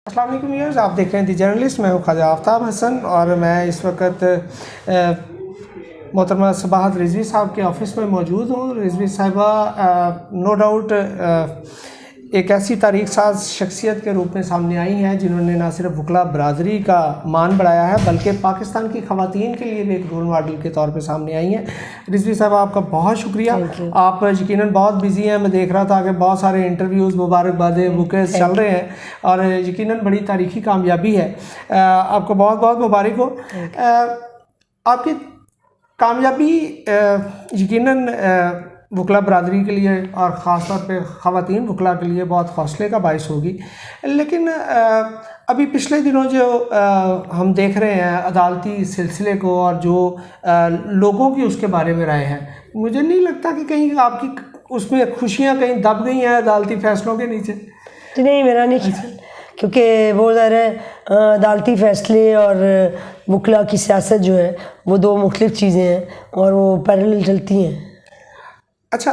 السلام علیکم ویورز، آپ دیکھ رہے ہیں دی جرنلسٹ. میں ہوں خواجہ آفتاب حسن اور میں اس وقت محترمہ صباحت رضوی صاحب کے آفس میں موجود ہوں. رضوی صاحبہ نو ڈاؤٹ ایک ایسی تاریخ ساز شخصیت کے روپ میں سامنے آئی ہیں جنہوں نے نہ صرف وکلا برادری کا مان بڑھایا ہے بلکہ پاکستان کی خواتین کے لیے بھی ایک رول ماڈل کے طور پہ سامنے آئی ہیں. رضوی صاحبہ آپ کا بہت شکریہ. آپ یقیناً بہت بزی ہیں. میں دیکھ رہا تھا کہ بہت سارے انٹرویوز، مبارکبادیں، بکیز چل رہے ہیں اور یقیناً بڑی تاریخی کامیابی ہے. آپ کو بہت بہت مبارک ہو. آپ کی کامیابی یقیناً وکلا برادری کے لیے اور خاص طور پہ خواتین وکلا کے لیے بہت حوصلے کا باعث ہوگی. لیکن ابھی پچھلے دنوں جو ہم دیکھ رہے ہیں عدالتی سلسلے کو اور جو لوگوں کی اس کے بارے میں رائے ہے، مجھے نہیں لگتا کہ کہیں آپ کی اس میں خوشیاں کہیں دب گئی ہیں عدالتی فیصلوں کے نیچے؟ نہیں، میرا نہیں خیال، کیونکہ وہ ظاہر ہے عدالتی فیصلے اور وکلا کی سیاست جو ہے وہ دو مختلف چیزیں ہیں اور وہ پیرلل چلتی ہیں. اچھا،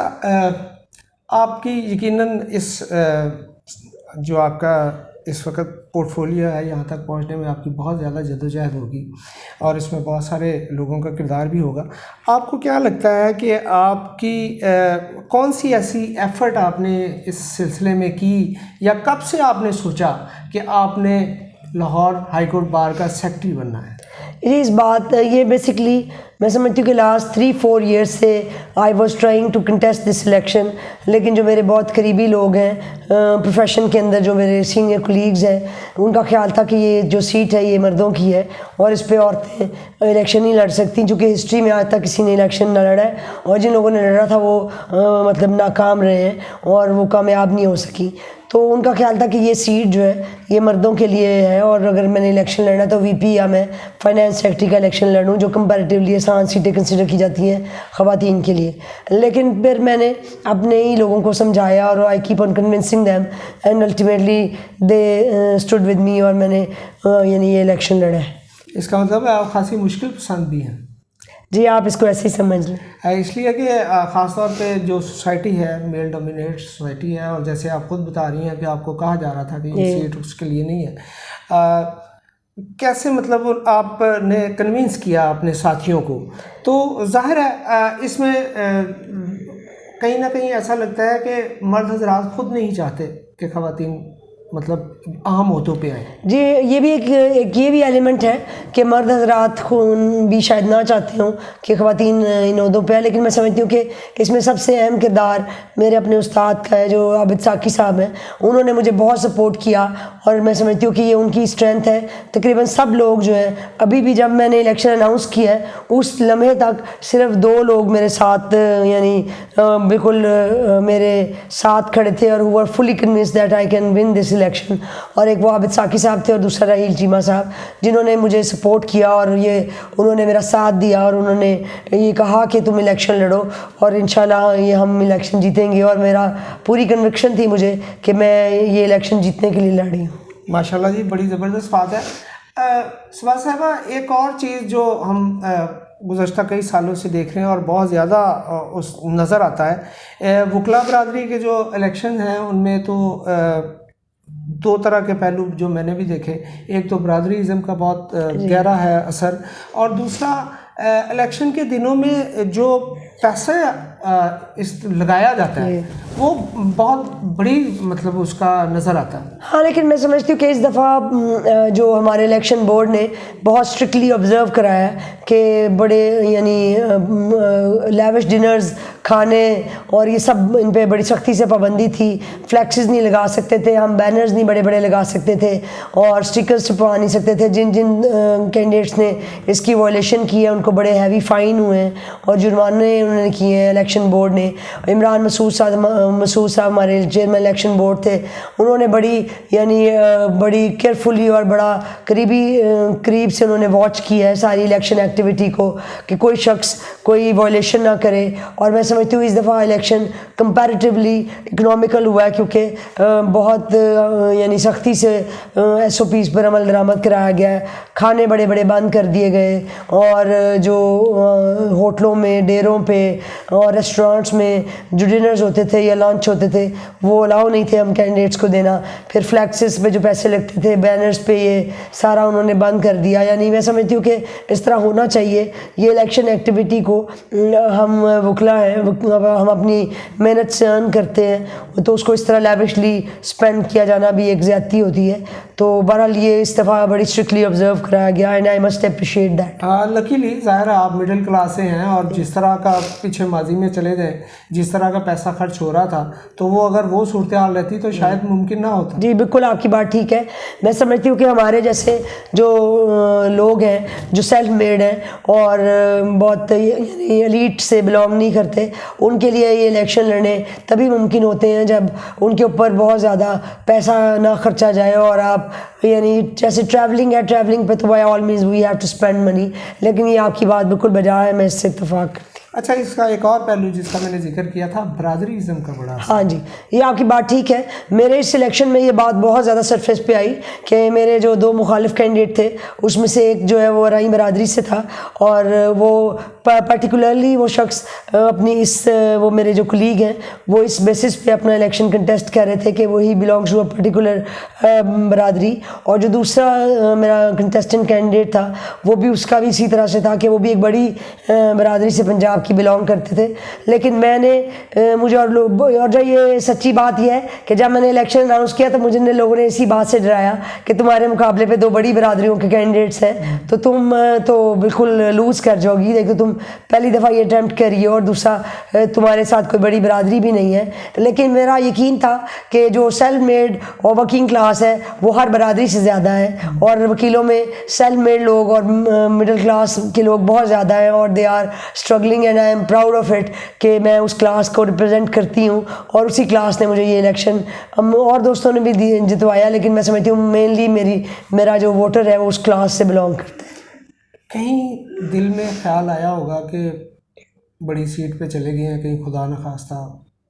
آپ کی یقیناً اس جو آپ کا اس وقت پورٹ فولیو ہے یہاں تک پہنچنے میں آپ کی بہت زیادہ جدوجہد ہوگی اور اس میں بہت سارے لوگوں کا کردار بھی ہوگا. آپ کو کیا لگتا ہے کہ آپ کی کون سی ایسی ایفرٹ آپ نے اس سلسلے میں کی یا کب سے آپ نے سوچا کہ آپ نے لاہور ہائی کورٹ بار کا سیکرٹری بننا ہے؟ اس بات یہ بیسکلی میں سمجھتی ہوں کہ لاسٹ 3-4 ایئرس سے I was trying to contest this election. لیکن جو میرے بہت قریبی لوگ ہیں پروفیشن کے اندر، جو میرے سینئر کولیگز ہیں، ان کا خیال تھا کہ یہ جو سیٹ ہے یہ مردوں کی ہے اور اس پہ عورتیں الیکشن نہیں لڑ سکتی، چونکہ ہسٹری میں آج تک کسی نے الیکشن نہ لڑا ہے اور جن لوگوں نے لڑا تھا وہ مطلب ناکام رہے ہیں اور وہ کامیاب نہیں ہو سکی. تو ان کا خیال تھا کہ یہ سیٹ جو ہے یہ مردوں کے لیے ہے اور اگر میں نے الیکشن لڑنا تو وی پی یا میں فائنانس سیکرٹری کا الیکشن لڑوں، جو کمپیریٹیولی آسان سیٹیں کنسیڈر کی جاتی ہیں خواتین کے لیے. لیکن پھر میں نے اپنے ہی لوگوں کو سمجھایا اور I keep on convincing them and ultimately they stood with me اور میں نے یعنی یہ الیکشن لڑا ہے. اس کا مطلب ہے آپ خاصی مشکل پسند بھی ہیں. جی، آپ اس کو ایسے ہی سمجھ لیں. اس لیے کہ خاص طور پہ جو سوسائٹی ہے میل ڈومینیٹ سوسائٹی ہے اور جیسے آپ خود بتا رہی ہیں کہ آپ کو کہا جا رہا تھا کہ یہ سیٹ اس کے لیے نہیں ہے، کیسے مطلب آپ نے کنونس کیا اپنے ساتھیوں کو؟ تو ظاہر ہے اس میں کہیں نہ کہیں ایسا لگتا ہے کہ مرد حضرات خود نہیں چاہتے کہ خواتین مطلب اہم عہدوں پہ آئیں. جی، یہ بھی ایک یہ بھی ایلیمنٹ ہے کہ مرد حضرات بھی شاید نہ چاہتے ہوں کہ خواتین ان عہدوں پہ آئیں. لیکن میں سمجھتی ہوں کہ اس میں سب سے اہم کردار میرے اپنے استاد کا ہے جو عابد ساقی صاحب ہیں. انہوں نے مجھے بہت سپورٹ کیا اور میں سمجھتی ہوں کہ یہ ان کی اسٹرینتھ ہے. تقریباً سب لوگ جو ہیں ابھی بھی جب میں نے الیکشن اناؤنس کیا ہے اس لمحے تک صرف 2 لوگ میرے ساتھ یعنی بالکل میرے ساتھ کھڑے تھے اور who were fully convinced that I can win this election. اور ایک وہ عابد ساقی صاحب تھے اور دوسرا راہیل چیمہ صاحب، جنہوں نے مجھے سپورٹ کیا اور انہوں نے میرا ساتھ دیا اور انہوں نے یہ کہا کہ تم الیکشن لڑو اور انشاءاللہ یہ ہم الیکشن جیتیں گے. اور میرا پوری کنوکشن تھی مجھے کہ میں یہ الیکشن جیتنے کے لیے لڑی ہوں. ماشاءاللہ جی، بڑی زبردست بات ہے. صباح صاحبہ، ایک اور چیز جو ہم گزشتہ کئی سالوں سے دیکھ رہے ہیں اور بہت زیادہ اس نظر آتا ہے، وکلا برادری کے جو الیکشن ہیں ان میں تو 2 طرح کے پہلو جو میں نے بھی دیکھے. ایک تو برادری ازم کا بہت گہرا ہے اثر، اور دوسرا الیکشن کے دنوں میں جو پیسے لگایا جاتا ہے وہ بہت بڑی مطلب اس کا نظر آتا ہے. ہاں، لیکن میں سمجھتی ہوں کہ اس دفعہ جو ہمارے الیکشن بورڈ نے بہت اسٹرکٹلی آبزرو کرایا کہ بڑے یعنی لیوش ڈنرز، کھانے اور یہ سب ان پہ بڑی سختی سے پابندی تھی. فلیکسز نہیں لگا سکتے تھے ہم، بینرز نہیں بڑے بڑے لگا سکتے تھے اور اسٹیکرز چھپوا نہیں سکتے تھے. جن کینڈیڈیٹس نے اس کی وائلیشن کی ہے ان کو بڑے ہیوی فائن ہوئے ہیں اور جرمانے انہوں نے کیے ہیں الیکشن بورڈ نے. عمران مسعود صاحب ہمارے چیئرمین الیکشن بورڈ تھے، انہوں نے بڑی یعنی بڑی کیئرفلی اور بڑا قریب سے انہوں نے واچ کیا ہے ساری الیکشن ایکٹیویٹی کو کہ کوئی شخص کوئی وائلیشن نہ کرے. اور میں سمجھتی ہوں اس دفعہ الیکشن کمپیریٹیولی اکنامیکل ہوا ہے کیونکہ بہت یعنی سختی سے ایس او پیز پر عمل درآمد کرایا گیا ہے. کھانے بڑے بڑے بند کر دیے گئے اور جو ہوٹلوں میں، ڈیروں پہ اور ریسٹورانٹس میں جو ڈنرز ہوتے تھے یا لنچ ہوتے تھے وہ الاؤ نہیں تھے ہم کینڈیڈیٹس کو دینا. پھر فلیکسز پہ جو پیسے لگتے تھے, بینرز پہ, یہ سارا انہوں نے بند کر دیا. یعنی میں سمجھتی ہوں کہ اس طرح ہونا چاہیے. یہ الیکشن ایکٹیویٹی کو ہم وکلا ہیں, ہم اپنی محنت سے ارن کرتے ہیں, تو اس کو اس طرح لیوشلی اسپینڈ کیا جانا بھی ایک زیادتی ہوتی ہے. تو بہرحال یہ اس دفعہ بڑی اسٹرکٹلی آبزرو کرایا گیا, and I must appreciate that. Luckily ظاہر ہے آپ مڈل کلاس سے ہیں, اور جس طرح کا پیچھے ماضی میں چلے گئے, جس طرح کا پیسہ خرچ ہو رہا تھا, تو وہ اگر وہ صورتحال رہتی تو شاید ممکن نہ ہوتا. جی بالکل آپ کی بات ٹھیک ہے. میں سمجھتی ہوں کہ ہمارے جیسے جو لوگ ہیں جو سیلف میڈ ہیں اور بہت یعنی ایلیٹ سے بلانگ نہیں کرتے, ان کے لیے یہ الیکشن لڑنے تبھی ممکن ہوتے ہیں جب ان کے اوپر بہت زیادہ پیسہ نہ خرچا جائے. اور آپ یعنی جیسے ٹریولنگ ہے, ٹریولنگ پہ تو by all means we have to spend money, لیکن یہ آپ کی بات بالکل بجا ہے, میں اس سے اتفاق کرتی ہوں. اچھا, اس کا ایک اور پہلو جس کا میں نے ذکر کیا تھا, برادری ازم کا بڑا. ہاں جی, یہ آپ کی بات ٹھیک ہے. میرے اس سلیکشن میں یہ بات بہت زیادہ سرفیس پہ آئی کہ میرے جو 2 مخالف کینڈیڈیٹ تھے اس میں سے ایک جو ہے وہ رائی برادری سے تھا, اور وہ پرٹیکولرلی وہ شخص اپنی اس وہ میرے جو کلیگ ہیں وہ اس بیسس پہ اپنا الیکشن کنٹیسٹ کر رہے تھے کہ وہی بلانگس ٹو اے پرٹیکولر برادری. اور جو دوسرا میرا کنٹیسٹنٹ کینڈیڈیٹ تھا وہ بھی اس کا بھی اسی طرح سے تھا کہ وہ بھی ایک بڑی برادری سے پنجاب کی بلانگ کرتے تھے. لیکن میں نے مجھے اور جو یہ سچی بات یہ ہے کہ جب میں نے الیکشن اناؤنس کیا تو مجھے لوگوں نے اسی بات سے ڈرایا کہ تمہارے مقابلے پہ 2 بڑی برادریوں کے کینڈیڈیٹس ہیں, تو تم تو بالکل لوز کر جاؤ گی. دیکھو تم پہلی دفعہ یہ اٹیمپٹ کری ہو, اور دوسرا تمہارے ساتھ کوئی بڑی برادری بھی نہیں ہے. لیکن میرا یقین تھا کہ جو سیلف میڈ اور ورکنگ کلاس ہے وہ ہر برادری سے زیادہ ہے, اور وکیلوں میں سیلف میڈ لوگ اور مڈل کلاس کے لوگ بہت زیادہ ہیں, اور they are struggling, and I am proud of it کہ میں اس کلاس کو ریپرزینٹ کرتی ہوں. اور اسی کلاس نے مجھے یہ الیکشن, اور دوستوں نے بھی جتوایا, لیکن میں سمجھتی ہوں مینلی میرا جو ووٹر ہے وہ اس کلاس سے بلانگ کرتا ہے. کہیں دل میں خیال آیا ہوگا کہ بڑی سیٹ پہ چلے گئے ہیں, کہیں خدا نخواستہ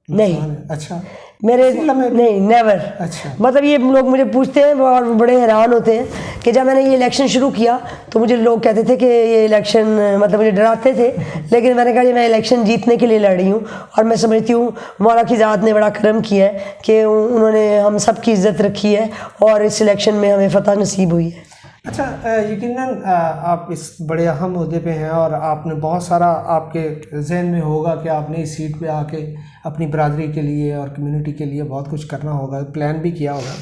نہیں. اچھا, میرے نہیں, نیور. اچھا, مطلب یہ لوگ مجھے پوچھتے ہیں اور بڑے حیران ہوتے ہیں کہ جب میں نے یہ الیکشن شروع کیا تو مجھے لوگ کہتے تھے کہ یہ الیکشن مطلب مجھے ڈراتے تھے, لیکن میں نے کہا کہ میں الیکشن جیتنے کے لیے لڑ رہی ہوں. اور میں سمجھتی ہوں مولا کی ذات نے بڑا کرم کیا ہے کہ انہوں نے ہم سب کی عزت رکھی ہے, اور اس الیکشن میں ہمیں فتح نصیب ہوئی ہے. اچھا, یقیناً آپ اس بڑے اہم عہدے پہ ہیں, اور آپ نے بہت سارا آپ کے ذہن میں ہوگا کہ آپ نے اس سیٹ پہ آ کے اپنی برادری کے لیے اور کمیونٹی کے لیے بہت کچھ کرنا ہوگا, پلان بھی کیا ہوگا.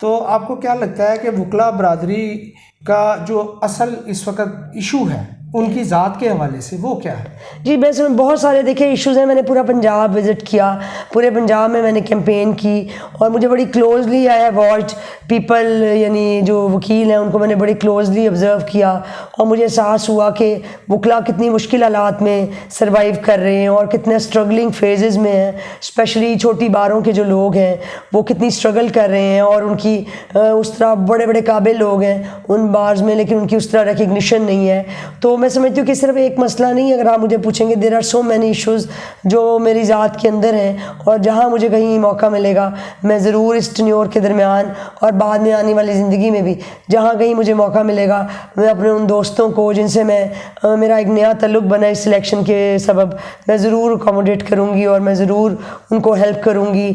تو آپ کو کیا لگتا ہے کہ وکلا برادری کا جو اصل اس وقت ایشو ہے ان کی ذات کے حوالے سے وہ کیا ہے؟ جی ویسے بہت سارے دیکھیں ایشوز ہیں. میں نے پورا پنجاب وزٹ کیا, پورے پنجاب میں نے کیمپین کی, اور مجھے بڑی closely I have watched people, یعنی جو وکیل ہیں ان کو میں نے بڑی کلوزلی آبزرو کیا, اور مجھے احساس ہوا کہ وکلا کتنی مشکل حالات میں سروائیو کر رہے ہیں اور کتنے اسٹرگلنگ فیزز میں ہیں. اسپیشلی چھوٹی باروں کے جو لوگ ہیں وہ کتنی اسٹرگل کر رہے ہیں, اور ان کی اس طرح بڑے بڑے قابل لوگ ہیں ان بارز میں, لیکن ان کی اس طرح ریکگنیشن نہیں ہے. تو میں سمجھتی ہوں کہ صرف ایک مسئلہ نہیں, اگر آپ مجھے پوچھیں گے there are so many issues جو میری ذات کے اندر ہیں, اور جہاں مجھے کہیں موقع ملے گا میں ضرور اس ٹینیور کے درمیان اور بعد میں آنے والی زندگی میں بھی جہاں کہیں مجھے موقع ملے گا میں اپنے ان دوستوں کو جن سے میرا ایک نیا تعلق بنا اس سلیکشن کے سبب, میں ضرور اکوموڈیٹ کروں گی, اور میں ضرور ان کو ہیلپ کروں گی,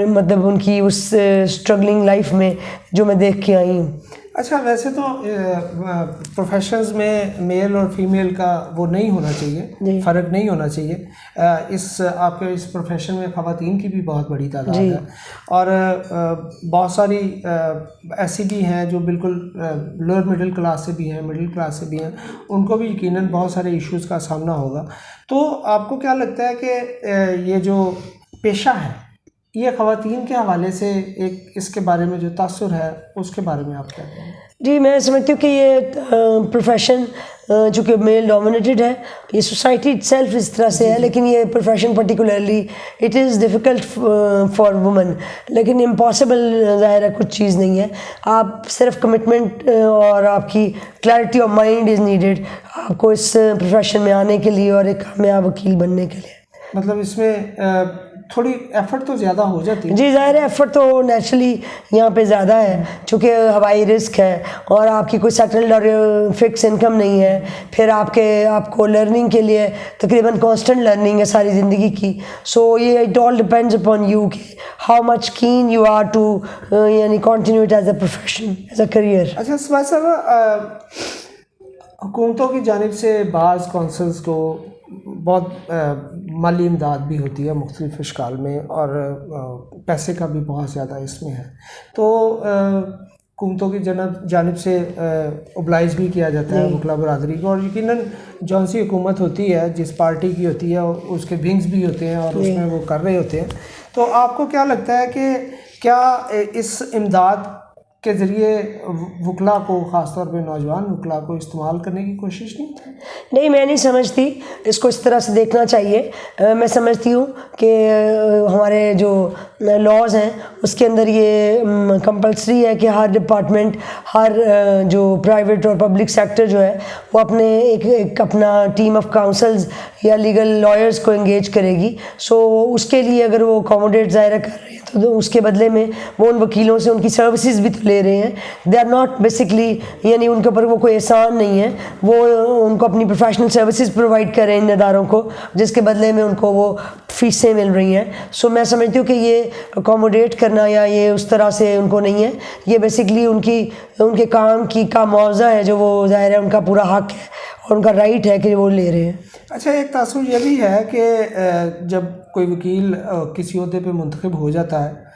مطلب ان کی اس اسٹرگلنگ لائف میں جو میں دیکھ کے آئی ہوں. اچھا, ویسے تو پروفیشنز میں میل اور فیمیل کا وہ نہیں ہونا چاہیے, فرق نہیں ہونا چاہیے. آپ کے اس پروفیشن میں خواتین کی بھی بہت بڑی تعداد ہے, اور بہت ساری ایسی بھی ہیں جو بالکل لوور مڈل کلاس سے بھی ہیں, مڈل کلاس سے بھی ہیں, ان کو بھی یقیناً بہت سارے ایشوز کا سامنا ہوگا. تو آپ کو کیا لگتا ہے کہ یہ جو پیشہ ہے یہ خواتین کے حوالے سے ایک اس کے بارے میں جو تاثر ہے اس کے بارے میں آپ کیا کہیں گے؟ جی میں سمجھتی ہوں کہ یہ پروفیشن چونکہ میل ڈومینیٹڈ ہے, یہ سوسائٹی اٹ سیلف اس طرح سے ہے, لیکن یہ profession particularly it is difficult for women, لیکن امپاسبل ظاہر ہے کچھ چیز نہیں ہے. آپ صرف کمٹمنٹ اور آپ کی clarity of mind is needed آپ کو اس پروفیشن میں آنے کے لیے اور ایک کامیاب وکیل بننے کے لیے. مطلب اس میں تھوڑی ایفرٹ تو زیادہ ہو جاتی ہے. جی ظاہر ہے ایفرٹ تو نیچرلی یہاں پہ زیادہ ہے چونکہ ہوائی رسک ہے اور آپ کی کوئی سیٹلڈ اور فکس انکم نہیں ہے. پھر آپ کو لرننگ کے لیے تقریباً کانسٹنٹ لرننگ ہے ساری زندگی کی. سو یہ it all depends upon you کہ how much can you are to یعنی continue it as a profession as a career. اچھا اسماعیل صاحب، حکومتوں کی جانب سے بعض کونسلز کو بہت مالی امداد بھی ہوتی ہے مختلف اشکال میں، اور پیسے کا بھی بہت زیادہ اس میں ہے. تو حکومتوں کی جانب سے اوبلائز بھی کیا جاتا ہے وکلا برادری کو، اور یقیناً جون سی حکومت ہوتی ہے جس پارٹی کی ہوتی ہے اس کے ونگز بھی ہوتے ہیں اور اس میں وہ کر رہے ہوتے ہیں. تو آپ کو کیا لگتا ہے کہ کیا اس امداد کے ذریعے وکلا کو، خاص طور پہ نوجوان وکلا کو استعمال کرنے کی کوشش نہیں، میں نہیں سمجھتی اس کو اس طرح سے دیکھنا چاہیے. میں سمجھتی ہوں کہ ہمارے جو لاز ہیں اس کے اندر یہ کمپلسری ہے کہ ہر ڈپارٹمنٹ، ہر جو پرائیویٹ اور پبلک سیکٹر جو ہے وہ اپنے ایک اپنا ٹیم آف کاؤنسلز یا لیگل لائرز کو انگیج کرے گی. سو اس کے لیے اگر وہ اکوموڈیٹ ظاہر کر رہے ہیں تو اس کے بدلے میں وہ ان وکیلوں سے ان کی سروسز بھی تو لے رہے ہیں. دے آر ناٹ بیسکلی یعنی ان کے اوپر وہ کوئی احسان نہیں ہے، وہ ان کو اپنی پروفیشنل سروسز پرووائڈ کر رہے ہیں ان اداروں کو، جس کے بدلے میں ان کو وہ فیسیں مل رہی ہیں. سو میں سمجھتی ہوں کہ یہ اکوموڈیٹ کرنا یا یہ اس طرح سے ان کو نہیں ہے. یہ بیسکلی ان کے کام کا معاوضہ ہے جو وہ ظاہر ہے ان کا پورا حق ہے اور ان کا رائٹ ہے کہ وہ لے رہے ہیں. اچھا، ایک تاثر یہ بھی ہے کہ جب کوئی وکیل کسی عہدے پہ منتخب ہو جاتا ہے،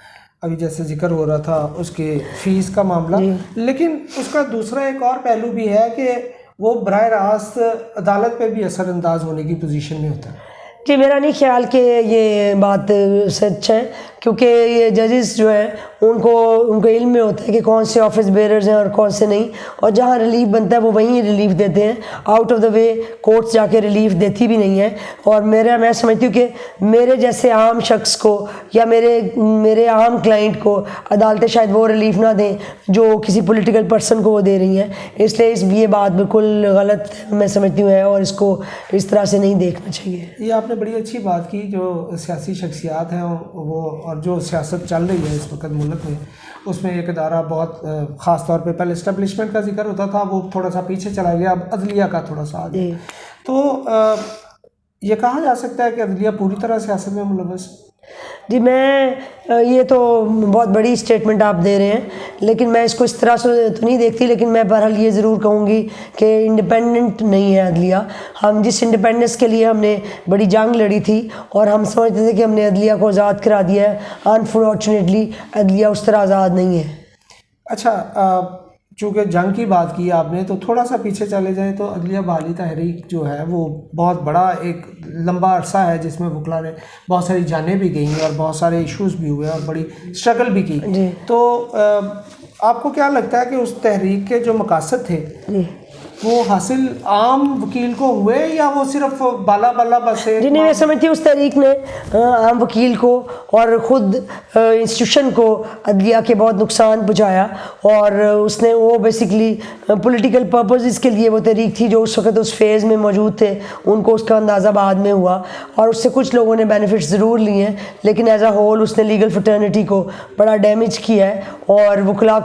ابھی جیسے ذکر ہو رہا تھا اس کے فیس کا معاملہ، لیکن اس کا دوسرا ایک اور پہلو بھی ہے کہ وہ براہ راست عدالت پہ بھی اثر انداز ہونے کی پوزیشن میں ہوتا ہے. جی میرا نہیں خیال کہ یہ بات سچ ہے، کیونکہ یہ ججز جو ہیں ان کو علم میں ہوتا ہے کہ کون سے آفس بیئررز ہیں اور کون سے نہیں، اور جہاں ریلیف بنتا ہے وہ وہیں ریلیف دیتے ہیں. Out of the way courts جا کے ریلیف دیتی بھی نہیں ہے. اور میں سمجھتی ہوں کہ میرے جیسے عام شخص کو یا میرے عام کلائنٹ کو عدالتیں شاید وہ ریلیف نہ دیں جو کسی پولیٹیکل پرسن کو وہ دے رہی ہیں. اس لیے یہ بات بالکل غلط میں سمجھتی ہوں ہے اور اس کو اس طرح سے نہیں دیکھنا چاہیے. یہ آپ نے بڑی اچھی بات کی. جو سیاسی شخصیات ہیں وہ، اور جو سیاست چل رہی ہے اس وقت ملک میں، اس میں ایک ادارہ بہت خاص طور پہ پہلے اسٹیبلشمنٹ کا ذکر ہوتا تھا، وہ تھوڑا سا پیچھے چلا گیا، اب عدلیہ کا تھوڑا سا آگے. تو یہ کہا جا سکتا ہے کہ عدلیہ پوری طرح سیاست میں ملوث؟ جی یہ تو بہت بڑی اسٹیٹمنٹ آپ دے رہے ہیں، لیکن میں اس کو اس طرح سے تو نہیں دیکھتی. لیکن میں بہرحال یہ ضرور کہوں گی کہ انڈیپینڈنٹ نہیں ہے عدلیہ. ہم جس انڈیپینڈنس کے لیے ہم نے بڑی جنگ لڑی تھی اور ہم سمجھتے تھے کہ ہم نے عدلیہ کو آزاد کرا دیا ہے، انفارچونیٹلی عدلیہ اس طرح آزاد نہیں ہے. اچھا، چونکہ جنگ کی بات کی آپ نے، تو تھوڑا سا پیچھے چلے جائیں تو عدلیہ بحالی تحریک جو ہے وہ بہت بڑا ایک لمبا عرصہ ہے جس میں وکلا نے بہت ساری جانیں بھی گئیں اور بہت سارے ایشوز بھی ہوئے اور بڑی اسٹرگل بھی کی. تو آپ کو کیا لگتا ہے کہ اس تحریک کے جو مقاصد تھے وہ حاصل عام وکیل کو ہوئے یا وہ صرف بالا بس؟ جی نہیں، میں سمجھتی ہوں اس تحریک نے عام وکیل کو اور خود انسٹیٹیوشن کو عدلیہ کے بہت نقصان پہنچایا، اور اس نے وہ بیسکلی پولیٹیکل پرپزز کے لیے وہ تحریک تھی جو اس وقت اس فیز میں موجود تھے، ان کو اس کا اندازہ بعد میں ہوا، اور اس سے کچھ لوگوں نے بینیفٹس ضرور لیے ہیں، لیکن ایز اے ہول اس نے لیگل فرٹرنیٹی کو بڑا ڈیمیج کیا ہے، اور وکلا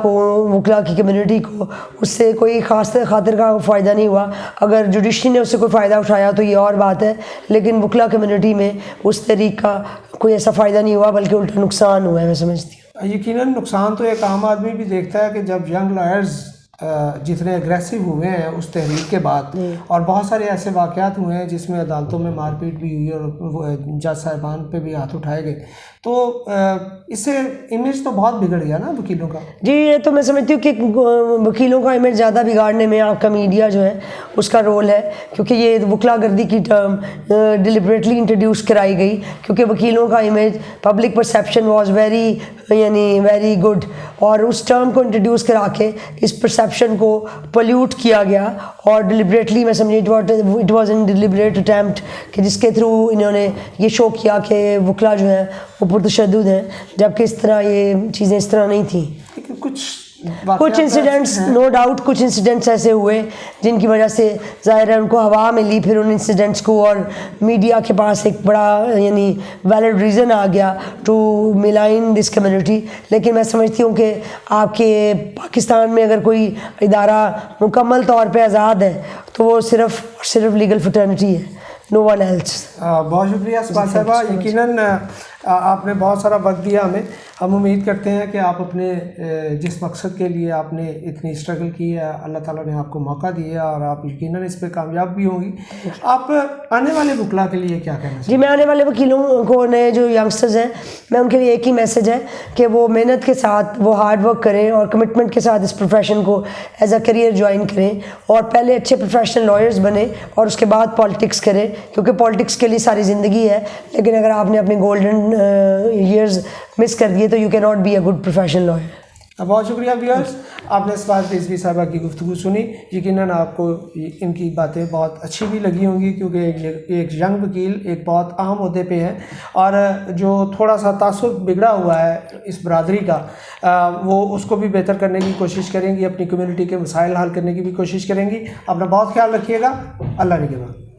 کی کمیونٹی کو اس سے کوئی خاص خاطر کا فائدہ نہیں ہوا. اگر جوڈیشری نے اس سے کوئی فائدہ اٹھایا تو یہ اور بات ہے، لیکن وکلا کمیونٹی میں اس تحریک کا کوئی ایسا فائدہ نہیں ہوا بلکہ الٹا نقصان ہوا ہے. میں سمجھتی ہوں یقیناً نقصان تو ایک عام آدمی بھی دیکھتا ہے کہ جب ینگ لائرز جتنے اگریسو ہوئے ہیں اس تحریک کے بعد، اور بہت سارے ایسے واقعات ہوئے ہیں جس میں عدالتوں میں مار پیٹ بھی ہوئی اور جج صاحبان پہ بھی ہاتھ اٹھائے گئے، تو اس سے امیج تو بہت بگڑ گیا نا وکیلوں کا. جی یہ تو میں سمجھتی ہوں کہ وکیلوں کا امیج زیادہ بگاڑنے میں آپ کا میڈیا جو ہے اس کا رول ہے، کیونکہ یہ وکلا گردی کی ٹرم ڈیلیبریٹلی انٹروڈیوس کرائی گئی، کیونکہ وکیلوں کا image public perception was very good, اور اس ٹرم کو انٹروڈیوس کرا کے اس پرسیپشن کو پلیوٹ کیا گیا، اور ڈیلیبریٹلی میں سمجھے it was in deliberate attempt کہ جس کے تھرو انہوں نے یہ شو کیا کہ وکلا جو ہیں وہ پرتشدد ہیں، جبکہ اس طرح یہ چیزیں اس طرح نہیں تھیں. کچھ کچھ انسیڈنٹس نو ڈاؤٹ کچھ انسیڈنٹس ایسے ہوئے جن کی وجہ سے ظاہر ہے ان کو ہوا ملی پھر ان انسیڈنٹس کو, اور میڈیا کے پاس ایک بڑا یعنی ویلڈ ریزن آ گیا ٹو ملائن دس کمیونٹی. لیکن میں سمجھتی ہوں کہ آپ کے پاکستان میں اگر کوئی ادارہ مکمل طور پہ آزاد ہے تو وہ صرف لیگل فٹرنیٹی ہے, نو ون ایلس. بہت شکریہ اسماعیل صاحبہ, یقیناً آپ نے بہت سارا وقت دیا ہمیں. ہم امید کرتے ہیں کہ آپ اپنے جس مقصد کے لیے آپ نے اتنی اسٹرگل کی ہے اللہ تعالیٰ نے آپ کو موقع دیا اور آپ یقیناً اس پہ کامیاب بھی ہوں گی. آپ آنے والے وکلا کے لیے کیا کہنا چاہتے جی میں آنے والے وکیلوں کو, نئے جو ینگسٹرز ہیں, میں ان کے لیے ایک ہی میسیج ہے کہ وہ محنت کے ساتھ وہ ہارڈ ورک کریں اور کمٹمنٹ کے ساتھ اس پروفیشن کو ایز اے کریئر جوائن کریں, اور پہلے اچھے پروفیشنل لائرز بنیں اور اس کے بعد پالیٹکس کریں, کیونکہ پالیٹکس کے لیے ساری زندگی ہے. لیکن اگر آپ نے اپنے گولڈن ایئرز مس کر دیے تو یو کی not be a good professional lawyer. بہت شکریہ ویورز, آپ نے اس بات رضوی صاحبہ کی گفتگو سنی. یقیناً آپ کو ان کی باتیں بہت اچھی بھی لگی ہوں گی, کیونکہ ایک ینگ وکیل ایک بہت اہم عہدے پہ ہے, اور جو تھوڑا سا تعصب بگڑا ہوا ہے اس برادری کا وہ اس کو بھی بہتر کرنے کی کوشش کریں گی, اپنی کمیونٹی کے مسائل حل کرنے کی بھی کوشش کریں گی. اپنا بہت خیال رکھیے گا. اللہ نگہبان.